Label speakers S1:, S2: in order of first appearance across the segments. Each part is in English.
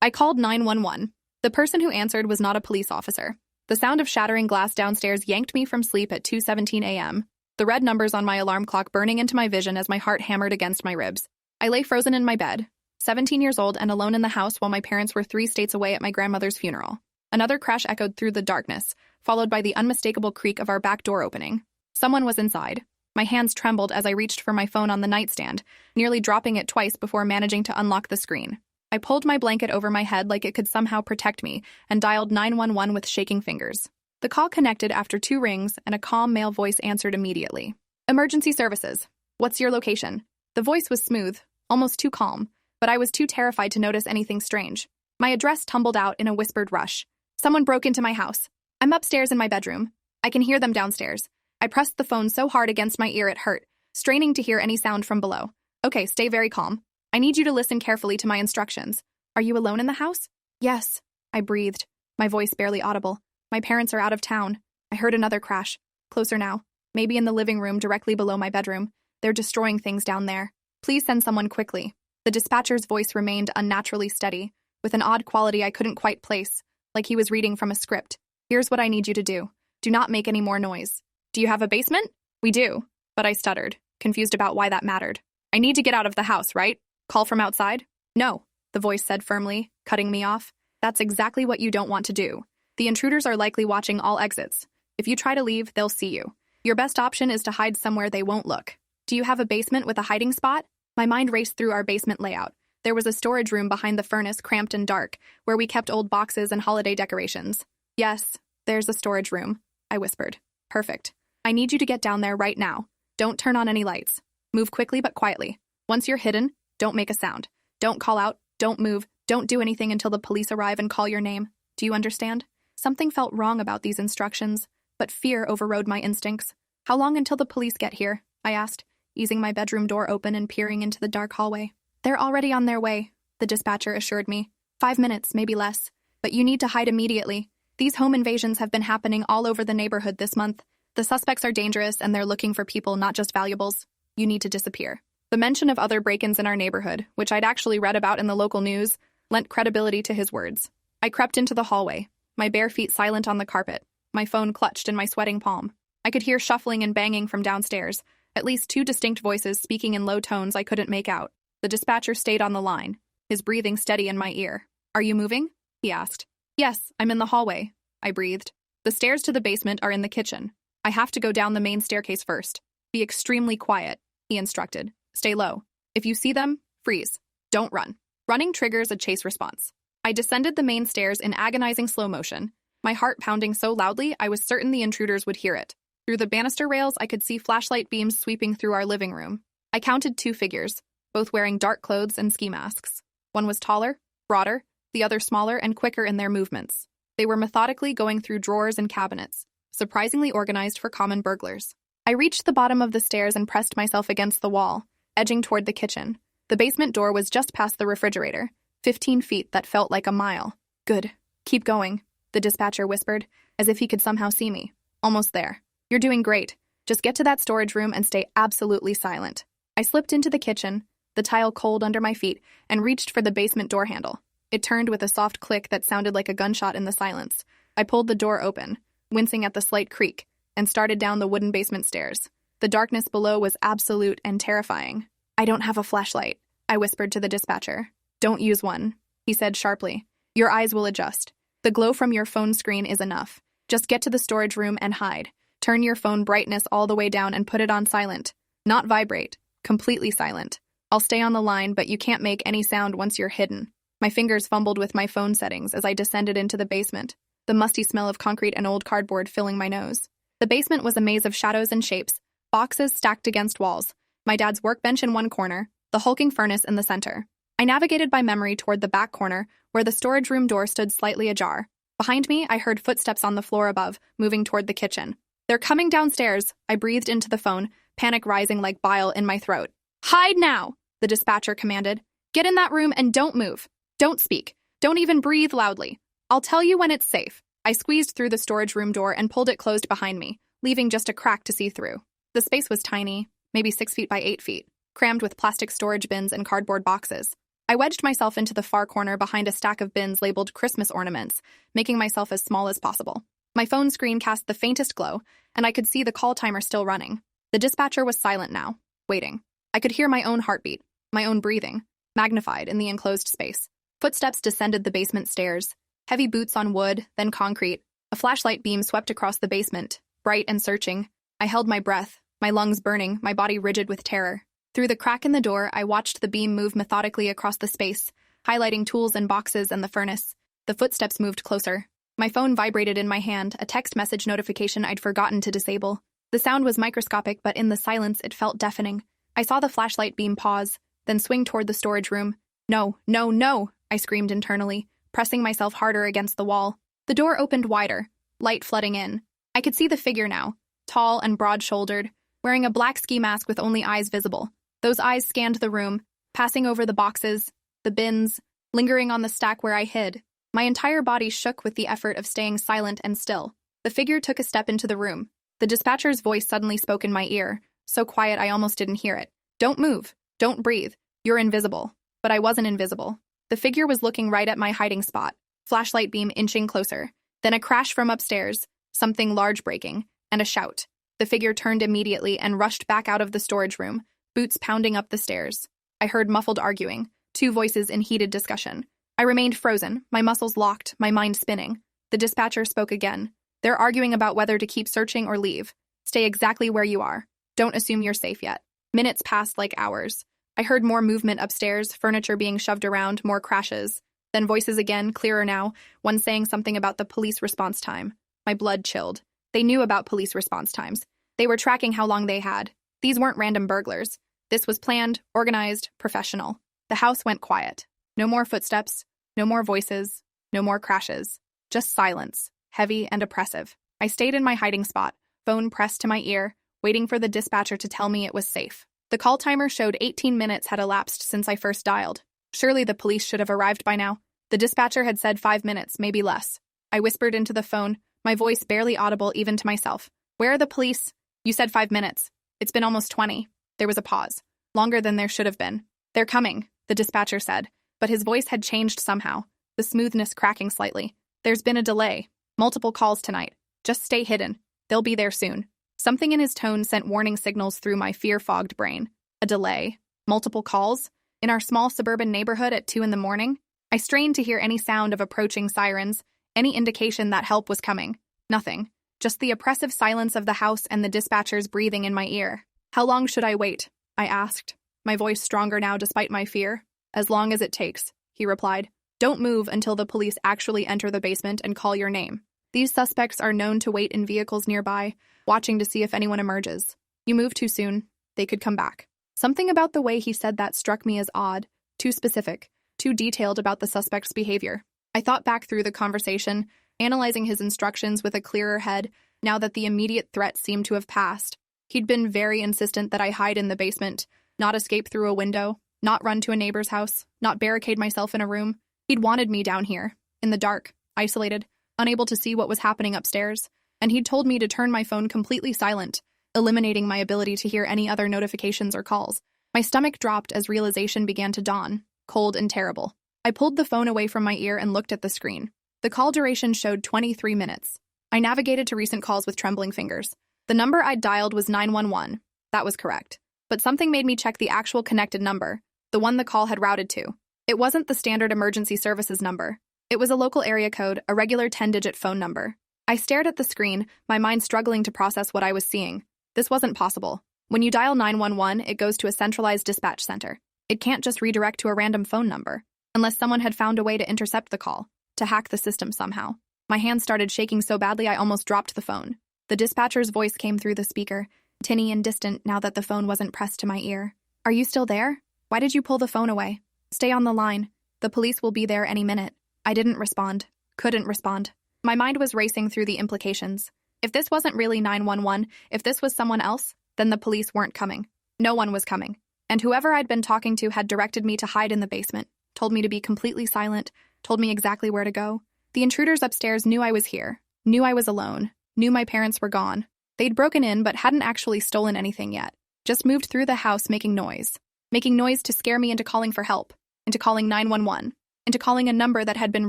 S1: I called 911. The person who answered was not a police officer. The sound of shattering glass downstairs yanked me from sleep at 2:17 a.m., the red numbers on my alarm clock burning into my vision as my heart hammered against my ribs. I lay frozen in my bed, 17 years old and alone in the house while my parents were 3 states away at my grandmother's funeral. Another crash echoed through the darkness, followed by the unmistakable creak of our back door opening. Someone was inside. My hands trembled as I reached for my phone on the nightstand, nearly dropping it twice before managing to unlock the screen. I pulled my blanket over my head like it could somehow protect me and dialed 911 with shaking fingers. The call connected after 2 rings and a calm male voice answered immediately. Emergency services. What's your location? The voice was smooth, almost too calm, but I was too terrified to notice anything strange. My address tumbled out in a whispered rush. Someone broke into my house. I'm upstairs in my bedroom. I can hear them downstairs. I pressed the phone so hard against my ear it hurt, straining to hear any sound from below. Okay, stay very calm. I need you to listen carefully to my instructions. Are you alone in the house? Yes, I breathed, my voice barely audible. My parents are out of town. I heard another crash. Closer now. Maybe in the living room directly below my bedroom. They're destroying things down there. Please send someone quickly. The dispatcher's voice remained unnaturally steady, with an odd quality I couldn't quite place, like he was reading from a script. Here's what I need you to do. Do not make any more noise. Do you have a basement? We do. But I stuttered, confused about why that mattered. I need to get out of the house, right? Call from outside? No, the voice said firmly, cutting me off. That's exactly what you don't want to do. The intruders are likely watching all exits. If you try to leave, they'll see you. Your best option is to hide somewhere they won't look. Do you have a basement with a hiding spot? My mind raced through our basement layout. There was a storage room behind the furnace, cramped and dark, where we kept old boxes and holiday decorations. Yes, there's a storage room, I whispered. Perfect. I need you to get down there right now. Don't turn on any lights. Move quickly but quietly. Once you're hidden, don't make a sound. Don't call out, don't move, don't do anything until the police arrive and call your name. Do you understand? Something felt wrong about these instructions, but fear overrode my instincts. How long until the police get here? I asked, easing my bedroom door open and peering into the dark hallway. They're already on their way, the dispatcher assured me. 5 minutes, maybe less. But you need to hide immediately. These home invasions have been happening all over the neighborhood this month. The suspects are dangerous and they're looking for people, not just valuables. You need to disappear. The mention of other break-ins in our neighborhood, which I'd actually read about in the local news, lent credibility to his words. I crept into the hallway, my bare feet silent on the carpet, my phone clutched in my sweating palm. I could hear shuffling and banging from downstairs, at least 2 distinct voices speaking in low tones I couldn't make out. The dispatcher stayed on the line, his breathing steady in my ear. Are you moving? He asked. Yes, I'm in the hallway, I breathed. The stairs to the basement are in the kitchen. I have to go down the main staircase first. Be extremely quiet, he instructed. Stay low. If you see them, freeze. Don't run. Running triggers a chase response. I descended the main stairs in agonizing slow motion, my heart pounding so loudly I was certain the intruders would hear it. Through the banister rails, I could see flashlight beams sweeping through our living room. I counted 2 figures, both wearing dark clothes and ski masks. One was taller, broader, the other smaller and quicker in their movements. They were methodically going through drawers and cabinets, surprisingly organized for common burglars. I reached the bottom of the stairs and pressed myself against the wall, edging toward the kitchen. The basement door was just past the refrigerator, 15 feet that felt like a mile. Good. Keep going, the dispatcher whispered, as if he could somehow see me. Almost there. You're doing great. Just get to that storage room and stay absolutely silent. I slipped into the kitchen, the tile cold under my feet, and reached for the basement door handle. It turned with a soft click that sounded like a gunshot in the silence. I pulled the door open, wincing at the slight creak, and started down the wooden basement stairs. The darkness below was absolute and terrifying. I don't have a flashlight, I whispered to the dispatcher. Don't use one, he said sharply. Your eyes will adjust. The glow from your phone screen is enough. Just get to the storage room and hide. Turn your phone brightness all the way down and put it on silent. Not vibrate. Completely silent. I'll stay on the line, but you can't make any sound once you're hidden. My fingers fumbled with my phone settings as I descended into the basement, the musty smell of concrete and old cardboard filling my nose. The basement was a maze of shadows and shapes, boxes stacked against walls, my dad's workbench in one corner, the hulking furnace in the center. I navigated by memory toward the back corner, where the storage room door stood slightly ajar. Behind me, I heard footsteps on the floor above, moving toward the kitchen. They're coming downstairs, I breathed into the phone, panic rising like bile in my throat. Hide now, the dispatcher commanded. Get in that room and don't move. Don't speak. Don't even breathe loudly. I'll tell you when it's safe. I squeezed through the storage room door and pulled it closed behind me, leaving just a crack to see through. The space was tiny, maybe 6 feet by 8 feet, crammed with plastic storage bins and cardboard boxes. I wedged myself into the far corner behind a stack of bins labeled Christmas ornaments, making myself as small as possible. My phone screen cast the faintest glow, and I could see the call timer still running. The dispatcher was silent now, waiting. I could hear my own heartbeat, my own breathing, magnified in the enclosed space. Footsteps descended the basement stairs, heavy boots on wood, then concrete. A flashlight beam swept across the basement, bright and searching. I held my breath, my lungs burning, my body rigid with terror. Through the crack in the door, I watched the beam move methodically across the space, highlighting tools and boxes and the furnace. The footsteps moved closer. My phone vibrated in my hand, a text message notification I'd forgotten to disable. The sound was microscopic, but in the silence, it felt deafening. I saw the flashlight beam pause, then swing toward the storage room. No, no, no, I screamed internally, pressing myself harder against the wall. The door opened wider, light flooding in. I could see the figure now, tall and broad-shouldered, wearing a black ski mask with only eyes visible. Those eyes scanned the room, passing over the boxes, the bins, lingering on the stack where I hid. My entire body shook with the effort of staying silent and still. The figure took a step into the room. The dispatcher's voice suddenly spoke in my ear, so quiet I almost didn't hear it. Don't move. Don't breathe. You're invisible. But I wasn't invisible. The figure was looking right at my hiding spot, flashlight beam inching closer. Then a crash from upstairs, something large breaking, and a shout. The figure turned immediately and rushed back out of the storage room, boots pounding up the stairs. I heard muffled arguing, two voices in heated discussion. I remained frozen, my muscles locked, my mind spinning. The dispatcher spoke again. They're arguing about whether to keep searching or leave. Stay exactly where you are. Don't assume you're safe yet. Minutes passed like hours. I heard more movement upstairs, furniture being shoved around, more crashes. Then voices again, clearer now, one saying something about the police response time. My blood chilled. They knew about police response times. They were tracking how long they had. These weren't random burglars. This was planned, organized, professional. The house went quiet. No more footsteps, no more voices, no more crashes. Just silence, heavy and oppressive. I stayed in my hiding spot, phone pressed to my ear, waiting for the dispatcher to tell me it was safe. The call timer showed 18 minutes had elapsed since I first dialed. Surely the police should have arrived by now. The dispatcher had said 5 minutes, maybe less. I whispered into the phone, my voice barely audible even to myself. Where are the police? You said 5 minutes. It's been almost 20. There was a pause. Longer than there should have been. They're coming, the dispatcher said, but his voice had changed somehow, the smoothness cracking slightly. There's been a delay. Multiple calls tonight. Just stay hidden. They'll be there soon. Something in his tone sent warning signals through my fear-fogged brain. A delay. Multiple calls? In our small suburban neighborhood at 2 a.m? I strained to hear any sound of approaching sirens, any indication that help was coming. Nothing. Just the oppressive silence of the house and the dispatcher's breathing in my ear. How long should I wait? I asked, my voice stronger now despite my fear. As long as it takes, he replied. Don't move until the police actually enter the basement and call your name. These suspects are known to wait in vehicles nearby, watching to see if anyone emerges. You move too soon, they could come back. Something about the way he said that struck me as odd, too specific, too detailed about the suspect's behavior. I thought back through the conversation, analyzing his instructions with a clearer head, now that the immediate threat seemed to have passed. He'd been very insistent that I hide in the basement, not escape through a window, not run to a neighbor's house, not barricade myself in a room. He'd wanted me down here, in the dark, isolated, unable to see what was happening upstairs, and he'd told me to turn my phone completely silent, eliminating my ability to hear any other notifications or calls. My stomach dropped as realization began to dawn, cold and terrible. I pulled the phone away from my ear and looked at the screen. The call duration showed 23 minutes. I navigated to recent calls with trembling fingers. The number I'd dialed was 911. That was correct. But something made me check the actual connected number, the one the call had routed to. It wasn't the standard emergency services number. It was a local area code, a regular 10-digit phone number. I stared at the screen, my mind struggling to process what I was seeing. This wasn't possible. When you dial 911, it goes to a centralized dispatch center. It can't just redirect to a random phone number, unless someone had found a way to intercept the call, to hack the system somehow. My hands started shaking so badly I almost dropped the phone. The dispatcher's voice came through the speaker, tinny and distant now that the phone wasn't pressed to my ear. Are you still there? Why did you pull the phone away? Stay on the line. The police will be there any minute. I didn't respond. Couldn't respond. My mind was racing through the implications. If this wasn't really 911, if this was someone else, then the police weren't coming. No one was coming. And whoever I'd been talking to had directed me to hide in the basement, told me to be completely silent, told me exactly where to go. The intruders upstairs knew I was here, knew I was alone, knew my parents were gone. They'd broken in but hadn't actually stolen anything yet. Just moved through the house making noise to scare me into calling for help. into calling 911, into calling a number that had been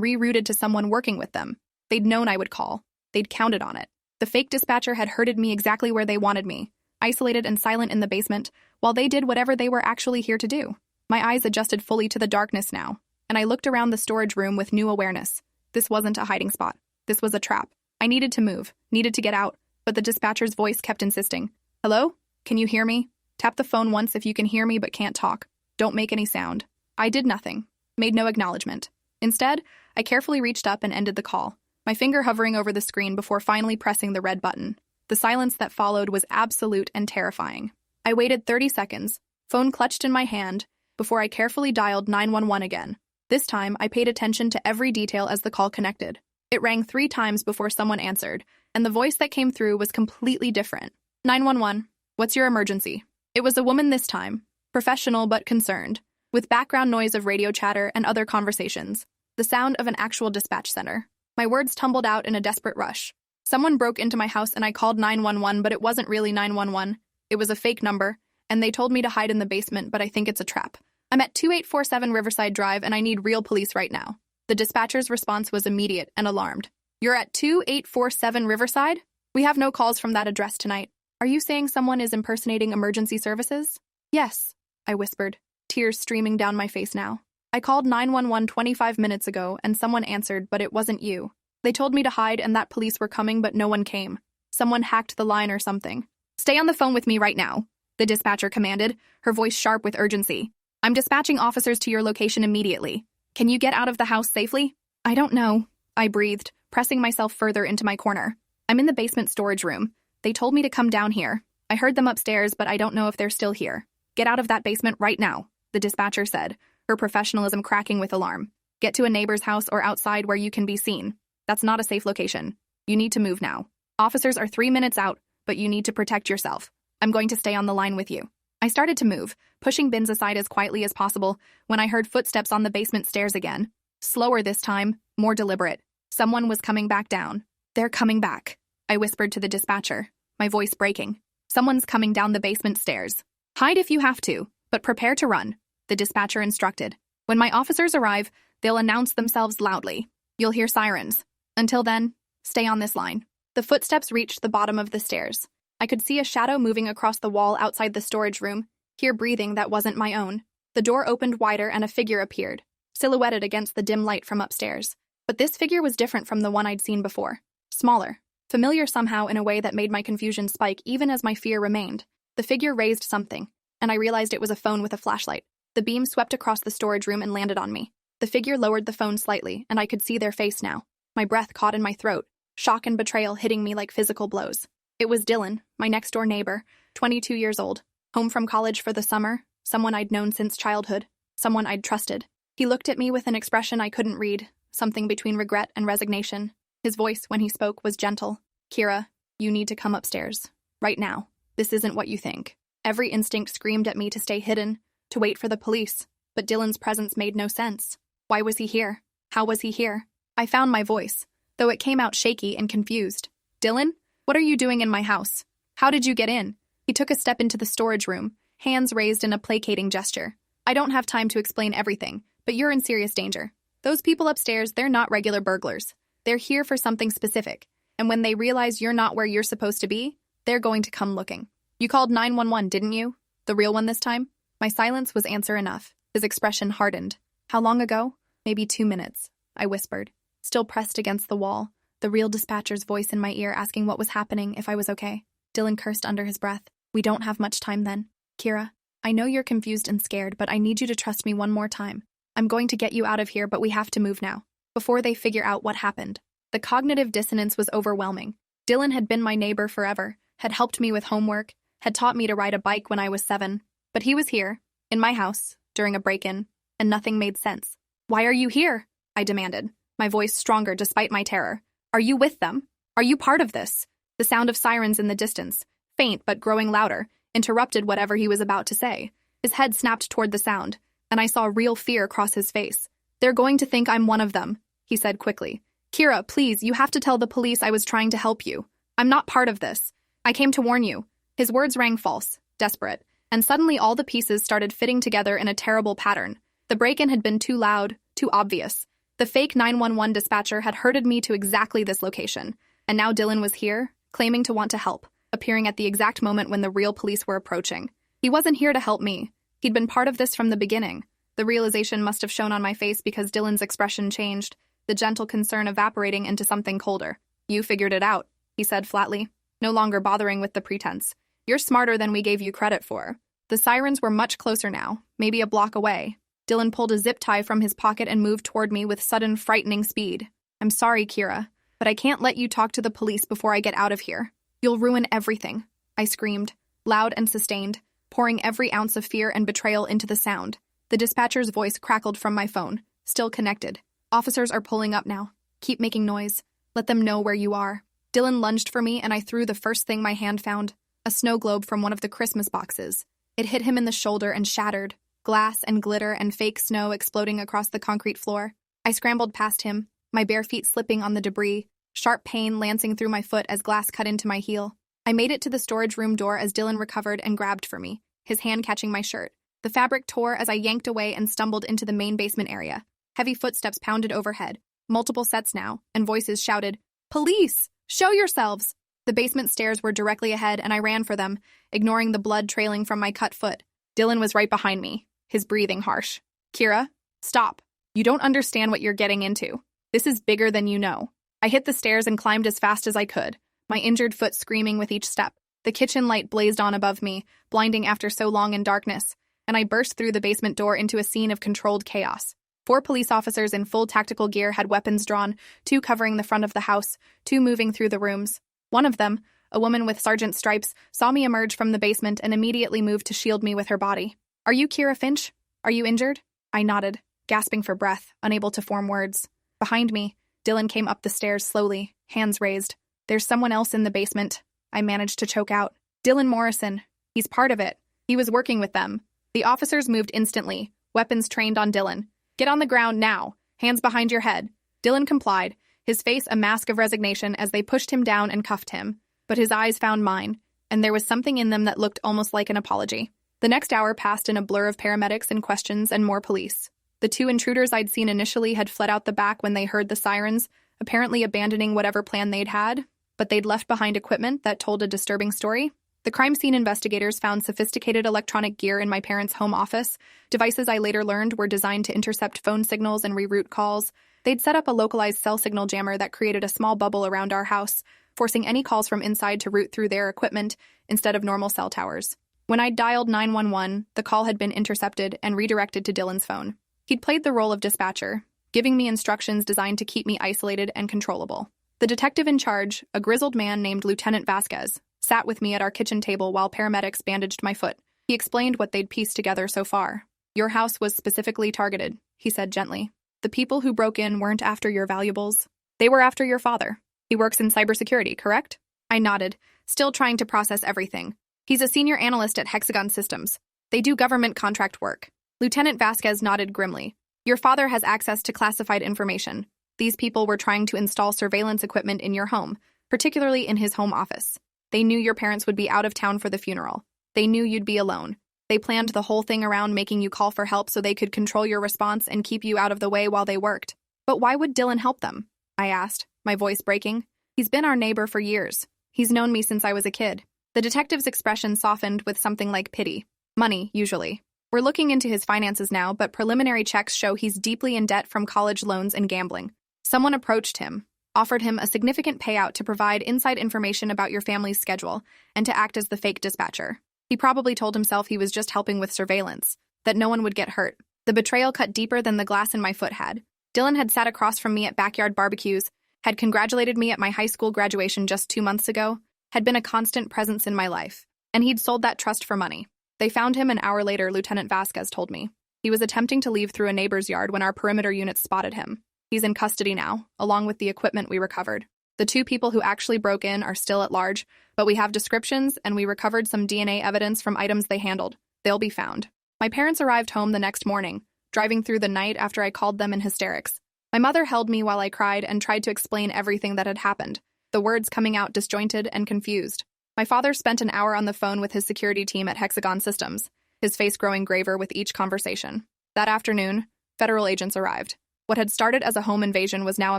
S1: rerouted to someone working with them. They'd known I would call. They'd counted on it. The fake dispatcher had herded me exactly where they wanted me, isolated and silent in the basement, while they did whatever they were actually here to do. My eyes adjusted fully to the darkness now, and I looked around the storage room with new awareness. This wasn't a hiding spot. This was a trap. I needed to move, needed to get out, but the dispatcher's voice kept insisting. Hello? Can you hear me? Tap the phone once if you can hear me but can't talk. Don't make any sound. I did nothing, made no acknowledgement. Instead, I carefully reached up and ended the call, my finger hovering over the screen before finally pressing the red button. The silence that followed was absolute and terrifying. I waited 30 seconds, phone clutched in my hand, before I carefully dialed 911 again. This time, I paid attention to every detail as the call connected. It rang 3 times before someone answered, and the voice that came through was completely different. 911, what's your emergency? It was a woman this time, professional but concerned, with background noise of radio chatter and other conversations, the sound of an actual dispatch center. My words tumbled out in a desperate rush. Someone broke into my house and I called 911, but it wasn't really 911. It was a fake number, and they told me to hide in the basement, but I think it's a trap. I'm at 2847 Riverside Drive and I need real police right now. The dispatcher's response was immediate and alarmed. You're at 2847 Riverside? We have no calls from that address tonight. Are you saying someone is impersonating emergency services? Yes, I whispered, tears streaming down my face now. I called 911 25 minutes ago and someone answered, but it wasn't you. They told me to hide and that police were coming, but no one came. Someone hacked the line or something. Stay on the phone with me right now, the dispatcher commanded, her voice sharp with urgency. I'm dispatching officers to your location immediately. Can you get out of the house safely? I don't know, I breathed, pressing myself further into my corner. I'm in the basement storage room. They told me to come down here. I heard them upstairs, but I don't know if they're still here. Get out of that basement right now, the dispatcher said, her professionalism cracking with alarm. Get to a neighbor's house or outside where you can be seen. That's not a safe location. You need to move now. Officers are 3 minutes out, but you need to protect yourself. I'm going to stay on the line with you. I started to move, pushing bins aside as quietly as possible, when I heard footsteps on the basement stairs again. Slower this time, more deliberate. Someone was coming back down. They're coming back, I whispered to the dispatcher, my voice breaking. Someone's coming down the basement stairs. Hide if you have to, but prepare to run, the dispatcher instructed. When my officers arrive, they'll announce themselves loudly. You'll hear sirens. Until then, stay on this line. The footsteps reached the bottom of the stairs. I could see a shadow moving across the wall outside the storage room, hear breathing that wasn't my own. The door opened wider and a figure appeared, silhouetted against the dim light from upstairs. But this figure was different from the one I'd seen before. Smaller, familiar somehow in a way that made my confusion spike even as my fear remained. The figure raised something, and I realized it was a phone with a flashlight. The beam swept across the storage room and landed on me. The figure lowered the phone slightly, and I could see their face now. My breath caught in my throat, shock and betrayal hitting me like physical blows. It was Dylan, my next-door neighbor, 22 years old, home from college for the summer, someone I'd known since childhood, someone I'd trusted. He looked at me with an expression I couldn't read, something between regret and resignation. His voice, when he spoke, was gentle. Kira, you need to come upstairs. Right now. This isn't what you think. Every instinct screamed at me to stay hidden, to wait for the police, but Dylan's presence made no sense. Why was he here? How was he here? I found my voice, though it came out shaky and confused. Dylan? What are you doing in my house? How did you get in? He took a step into the storage room, hands raised in a placating gesture. I don't have time to explain everything, but you're in serious danger. Those people upstairs, they're not regular burglars. They're here for something specific, and when they realize you're not where you're supposed to be, they're going to come looking. You called 911, didn't you? The real one this time? My silence was answer enough. His expression hardened. How long ago? Maybe 2 minutes, I whispered, still pressed against the wall. The real dispatcher's voice in my ear asking what was happening, if I was okay. Dylan cursed under his breath. We don't have much time then. Kira, I know you're confused and scared, but I need you to trust me one more time. I'm going to get you out of here, but we have to move now, before they figure out what happened. The cognitive dissonance was overwhelming. Dylan had been my neighbor forever, had helped me with homework, had taught me to ride a bike when I was 7. But he was here, in my house, during a break-in, and nothing made sense. Why are you here? I demanded, my voice stronger despite my terror. Are you with them? Are you part of this? The sound of sirens in the distance, faint but growing louder, interrupted whatever he was about to say. His head snapped toward the sound, and I saw real fear cross his face. They're going to think I'm one of them, he said quickly. Kira, please, you have to tell the police I was trying to help you. I'm not part of this. I came to warn you. His words rang false, desperate, and suddenly all the pieces started fitting together in a terrible pattern. The break-in had been too loud, too obvious. The fake 911 dispatcher had herded me to exactly this location, and now Dylan was here, claiming to want to help, appearing at the exact moment when the real police were approaching. He wasn't here to help me. He'd been part of this from the beginning. The realization must have shown on my face because Dylan's expression changed, the gentle concern evaporating into something colder. "You figured it out," he said flatly, no longer bothering with the pretense. "You're smarter than we gave you credit for." The sirens were much closer now, maybe a block away. Dylan pulled a zip tie from his pocket and moved toward me with sudden, frightening speed. "I'm sorry, Kira, but I can't let you talk to the police before I get out of here. You'll ruin everything," I screamed, loud and sustained, pouring every ounce of fear and betrayal into the sound. The dispatcher's voice crackled from my phone, still connected. "Officers are pulling up now. Keep making noise. Let them know where you are." Dylan lunged for me and I threw the first thing my hand found, a snow globe from one of the Christmas boxes. It hit him in the shoulder and shattered, glass and glitter and fake snow exploding across the concrete floor. I scrambled past him, my bare feet slipping on the debris, sharp pain lancing through my foot as glass cut into my heel. I made it to the storage room door as Dylan recovered and grabbed for me, his hand catching my shirt. The fabric tore as I yanked away and stumbled into the main basement area. Heavy footsteps pounded overhead, multiple sets now, and voices shouted, "Police! Show yourselves!" The basement stairs were directly ahead and I ran for them, ignoring the blood trailing from my cut foot. Dylan was right behind me, his breathing harsh. "Kira, stop. You don't understand what you're getting into. This is bigger than you know." I hit the stairs and climbed as fast as I could, my injured foot screaming with each step. The kitchen light blazed on above me, blinding after so long in darkness, and I burst through the basement door into a scene of controlled chaos. 4 police officers in full tactical gear had weapons drawn, 2 covering the front of the house, 2 moving through the rooms. One of them, a woman with sergeant stripes, saw me emerge from the basement and immediately moved to shield me with her body. "Are you Kira Finch? Are you injured?" I nodded, gasping for breath, unable to form words. Behind me, Dylan came up the stairs slowly, hands raised. "There's someone else in the basement," I managed to choke out. "Dylan Morrison. He's part of it. He was working with them." The officers moved instantly, weapons trained on Dylan. "Get on the ground now. Hands behind your head." Dylan complied, his face a mask of resignation as they pushed him down and cuffed him. But his eyes found mine, and there was something in them that looked almost like an apology. The next hour passed in a blur of paramedics and questions and more police. The 2 intruders I'd seen initially had fled out the back when they heard the sirens, apparently abandoning whatever plan they'd had, but they'd left behind equipment that told a disturbing story. The crime scene investigators found sophisticated electronic gear in my parents' home office. Devices I later learned were designed to intercept phone signals and reroute calls. They'd set up a localized cell signal jammer that created a small bubble around our house, forcing any calls from inside to route through their equipment instead of normal cell towers. When I'd dialed 911, the call had been intercepted and redirected to Dylan's phone. He'd played the role of dispatcher, giving me instructions designed to keep me isolated and controllable. The detective in charge, a grizzled man named Lieutenant Vasquez, sat with me at our kitchen table while paramedics bandaged my foot. He explained what they'd pieced together so far. "Your house was specifically targeted," he said gently. "The people who broke in weren't after your valuables. They were after your father. He works in cybersecurity, correct?" I nodded, still trying to process everything. "He's a senior analyst at Hexagon Systems. They do government contract work." Lieutenant Vasquez nodded grimly. "Your father has access to classified information. These people were trying to install surveillance equipment in your home, particularly in his home office. They knew your parents would be out of town for the funeral. They knew you'd be alone. They planned the whole thing around making you call for help so they could control your response and keep you out of the way while they worked." "But why would Dylan help them?" I asked, my voice breaking. "He's been our neighbor for years. He's known me since I was a kid." The detective's expression softened with something like pity. "Money, usually. We're looking into his finances now, but preliminary checks show he's deeply in debt from college loans and gambling. Someone approached him, offered him a significant payout to provide inside information about your family's schedule and to act as the fake dispatcher. He probably told himself he was just helping with surveillance, that no one would get hurt." The betrayal cut deeper than the glass in my foot had. Dylan had sat across from me at backyard barbecues, had congratulated me at my high school graduation just 2 months ago, had been a constant presence in my life, and he'd sold that trust for money. "They found him an hour later," Lieutenant Vasquez told me. "He was attempting to leave through a neighbor's yard when our perimeter units spotted him. He's in custody now, along with the equipment we recovered. The 2 people who actually broke in are still at large, but we have descriptions and we recovered some DNA evidence from items they handled. They'll be found." My parents arrived home the next morning, driving through the night after I called them in hysterics. My mother held me while I cried and tried to explain everything that had happened, the words coming out disjointed and confused. My father spent an hour on the phone with his security team at Hexagon Systems, his face growing graver with each conversation. That afternoon, federal agents arrived. What had started as a home invasion was now a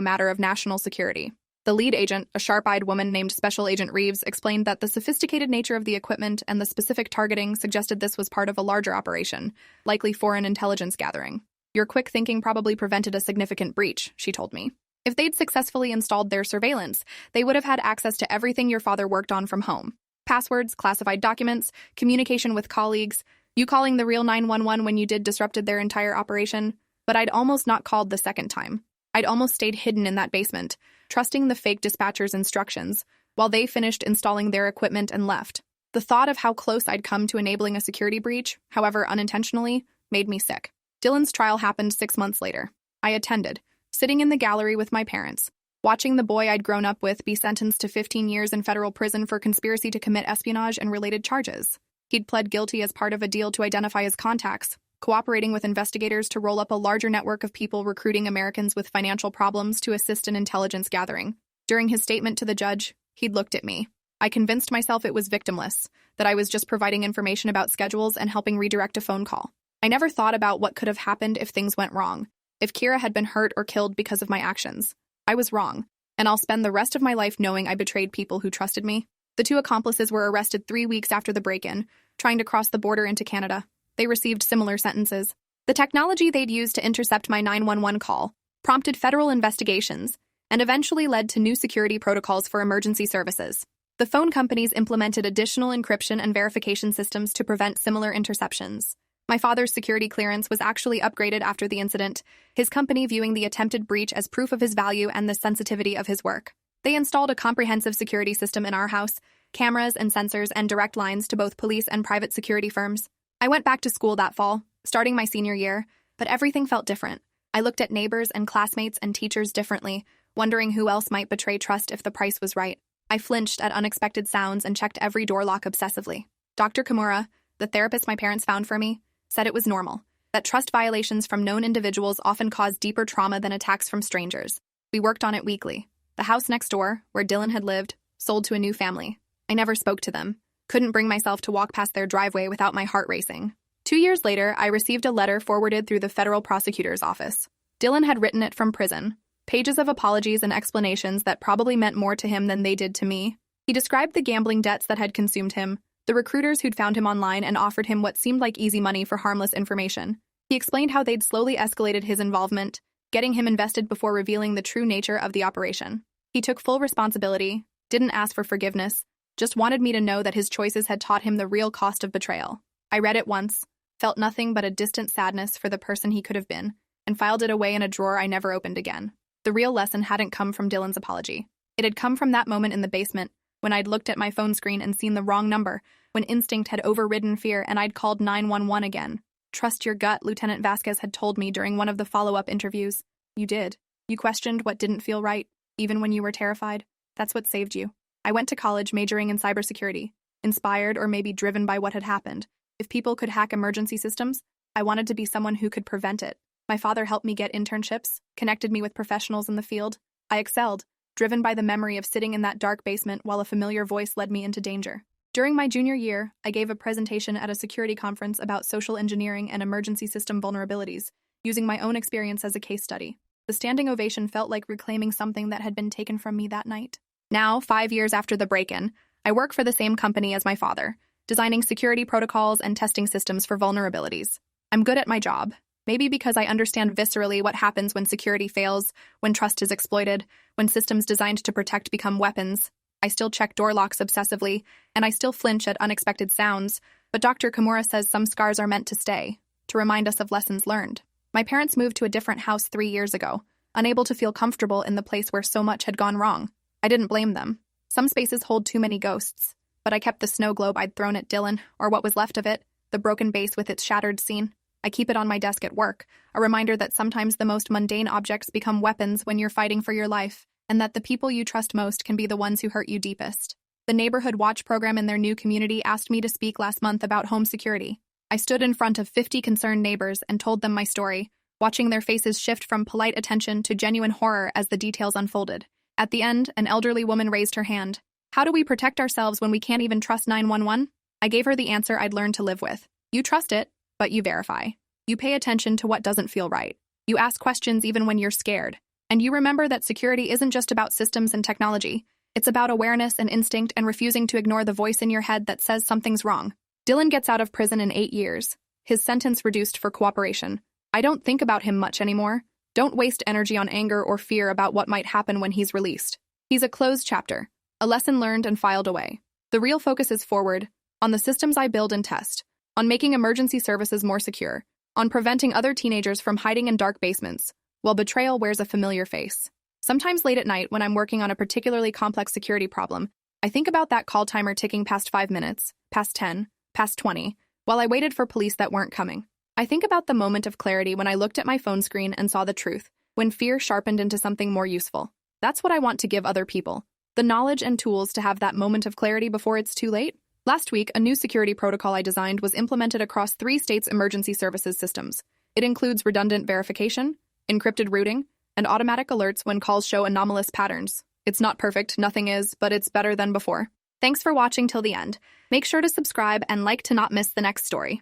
S1: matter of national security. The lead agent, a sharp-eyed woman named Special Agent Reeves, explained that the sophisticated nature of the equipment and the specific targeting suggested this was part of a larger operation, likely foreign intelligence gathering. Your quick thinking probably prevented a significant breach, she told me. If they'd successfully installed their surveillance, they would have had access to everything your father worked on from home. Passwords, classified documents, communication with colleagues, you calling the real 911 when you did disrupted their entire operation. But I'd almost not called the second time. I'd almost stayed hidden in that basement, trusting the fake dispatcher's instructions, while they finished installing their equipment and left. The thought of how close I'd come to enabling a security breach, however unintentionally, made me sick. Dylan's trial happened 6 months later. I attended, sitting in the gallery with my parents, watching the boy I'd grown up with be sentenced to 15 years in federal prison for conspiracy to commit espionage and related charges. He'd pled guilty as part of a deal to identify his contacts, cooperating with investigators to roll up a larger network of people recruiting Americans with financial problems to assist in intelligence gathering. During his statement to the judge, he'd looked at me. I convinced myself it was victimless, that I was just providing information about schedules and helping redirect a phone call. I never thought about what could have happened if things went wrong, if Kira had been hurt or killed because of my actions. I was wrong, and I'll spend the rest of my life knowing I betrayed people who trusted me. The 2 accomplices were arrested 3 weeks after the break-in, trying to cross the border into Canada. They received similar sentences. The technology they'd used to intercept my 911 call prompted federal investigations and eventually led to new security protocols for emergency services. The phone companies implemented additional encryption and verification systems to prevent similar interceptions. My father's security clearance was actually upgraded after the incident, his company viewing the attempted breach as proof of his value and the sensitivity of his work. They installed a comprehensive security system in our house, cameras and sensors and direct lines to both police and private security firms. I went back to school that fall, starting my senior year, but everything felt different. I looked at neighbors and classmates and teachers differently, wondering who else might betray trust if the price was right. I flinched at unexpected sounds and checked every door lock obsessively. Dr. Kimura, the therapist my parents found for me, said it was normal, that trust violations from known individuals often cause deeper trauma than attacks from strangers. We worked on it weekly. The house next door, where Dylan had lived, sold to a new family. I never spoke to them. Couldn't bring myself to walk past their driveway without my heart racing. 2 years later, I received a letter forwarded through the federal prosecutor's office. Dylan had written it from prison, pages of apologies and explanations that probably meant more to him than they did to me. He described the gambling debts that had consumed him, the recruiters who'd found him online and offered him what seemed like easy money for harmless information. He explained how they'd slowly escalated his involvement, getting him invested before revealing the true nature of the operation. He took full responsibility, didn't ask for forgiveness, just wanted me to know that his choices had taught him the real cost of betrayal. I read it once, felt nothing but a distant sadness for the person he could have been, and filed it away in a drawer I never opened again. The real lesson hadn't come from Dylan's apology. It had come from that moment in the basement, when I'd looked at my phone screen and seen the wrong number, when instinct had overridden fear and I'd called 911 again. Trust your gut, Lieutenant Vasquez had told me during one of the follow-up interviews. You did. You questioned what didn't feel right, even when you were terrified. That's what saved you. I went to college majoring in cybersecurity, inspired or maybe driven by what had happened. If people could hack emergency systems, I wanted to be someone who could prevent it. My father helped me get internships, connected me with professionals in the field. I excelled, driven by the memory of sitting in that dark basement while a familiar voice led me into danger. During my junior year, I gave a presentation at a security conference about social engineering and emergency system vulnerabilities, using my own experience as a case study. The standing ovation felt like reclaiming something that had been taken from me that night. Now, 5 years after the break-in, I work for the same company as my father, designing security protocols and testing systems for vulnerabilities. I'm good at my job, maybe because I understand viscerally what happens when security fails, when trust is exploited, when systems designed to protect become weapons. I still check door locks obsessively, and I still flinch at unexpected sounds, but Dr. Kimura says some scars are meant to stay, to remind us of lessons learned. My parents moved to a different house 3 years ago, unable to feel comfortable in the place where so much had gone wrong. I didn't blame them. Some spaces hold too many ghosts, but I kept the snow globe I'd thrown at Dylan, or what was left of it, the broken vase with its shattered scene. I keep it on my desk at work, a reminder that sometimes the most mundane objects become weapons when you're fighting for your life, and that the people you trust most can be the ones who hurt you deepest. The Neighborhood Watch program in their new community asked me to speak last month about home security. I stood in front of 50 concerned neighbors and told them my story, watching their faces shift from polite attention to genuine horror as the details unfolded. At the end, an elderly woman raised her hand. How do we protect ourselves when we can't even trust 911? I gave her the answer I'd learned to live with. You trust it, but you verify. You pay attention to what doesn't feel right. You ask questions even when you're scared. And you remember that security isn't just about systems and technology. It's about awareness and instinct and refusing to ignore the voice in your head that says something's wrong. Dylan gets out of prison in 8 years. His sentence reduced for cooperation. I don't think about him much anymore. Don't waste energy on anger or fear about what might happen when he's released. He's a closed chapter, a lesson learned and filed away. The real focus is forward, on the systems I build and test, on making emergency services more secure, on preventing other teenagers from hiding in dark basements, while betrayal wears a familiar face. Sometimes late at night when I'm working on a particularly complex security problem, I think about that call timer ticking past 5 minutes, past 10, past 20, while I waited for police that weren't coming. I think about the moment of clarity when I looked at my phone screen and saw the truth, when fear sharpened into something more useful. That's what I want to give other people, the knowledge and tools to have that moment of clarity before it's too late. Last week, a new security protocol I designed was implemented across 3 states' emergency services systems. It includes redundant verification, encrypted routing, and automatic alerts when calls show anomalous patterns. It's not perfect, nothing is, but it's better than before. Thanks for watching till the end. Make sure to subscribe and like to not miss the next story.